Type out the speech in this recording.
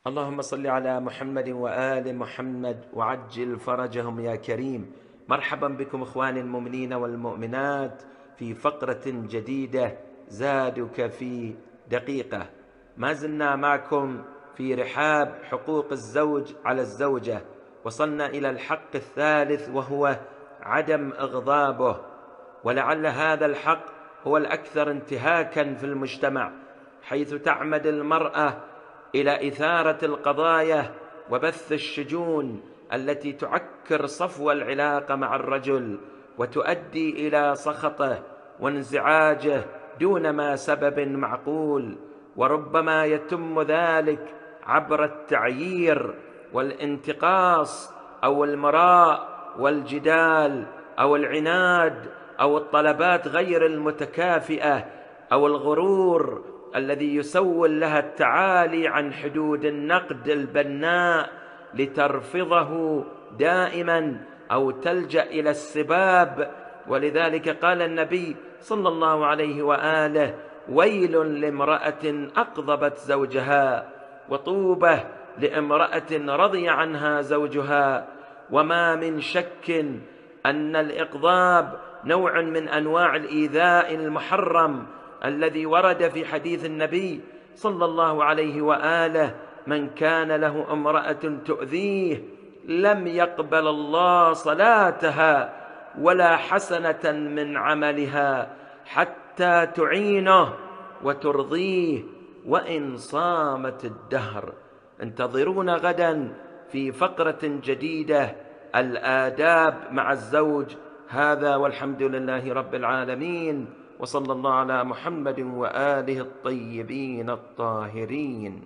اللهم صل على محمد وآل محمد وعجل فرجهم يا كريم. مرحبا بكم إخواني المؤمنين والمؤمنات في فقرة جديدة زادك في دقيقة. ما زلنا معكم في رحاب حقوق الزوج على الزوجة، وصلنا إلى الحق الثالث وهو عدم إغضابه، ولعل هذا الحق هو الأكثر انتهاكا في المجتمع، حيث تعمد المرأة إلى إثارة القضايا وبث الشجون التي تعكر صفو العلاقة مع الرجل وتؤدي إلى سخطه وانزعاجه دون ما سبب معقول، وربما يتم ذلك عبر التعيير والانتقاص أو المراء والجدال أو العناد أو الطلبات غير المتكافئة أو الغرور الذي يسول لها التعالي عن حدود النقد البناء لترفضه دائما أو تلجأ إلى السباب. ولذلك قال النبي صلى الله عليه وآله: ويل لامرأة أقضبت زوجها، وطوبة لامرأة رضي عنها زوجها. وما من شك أن الإقضاب نوع من أنواع الإيذاء المحرم الذي ورد في حديث النبي صلى الله عليه وآله: من كان له امرأة تؤذيه لم يقبل الله صلاتها ولا حسنة من عملها حتى تعينه وترضيه وإن صامت الدهر. انتظرونا غدا في فقرة جديدة، الآداب مع الزوج. هذا والحمد لله رب العالمين، وصلى الله على محمد وآله الطيبين الطاهرين.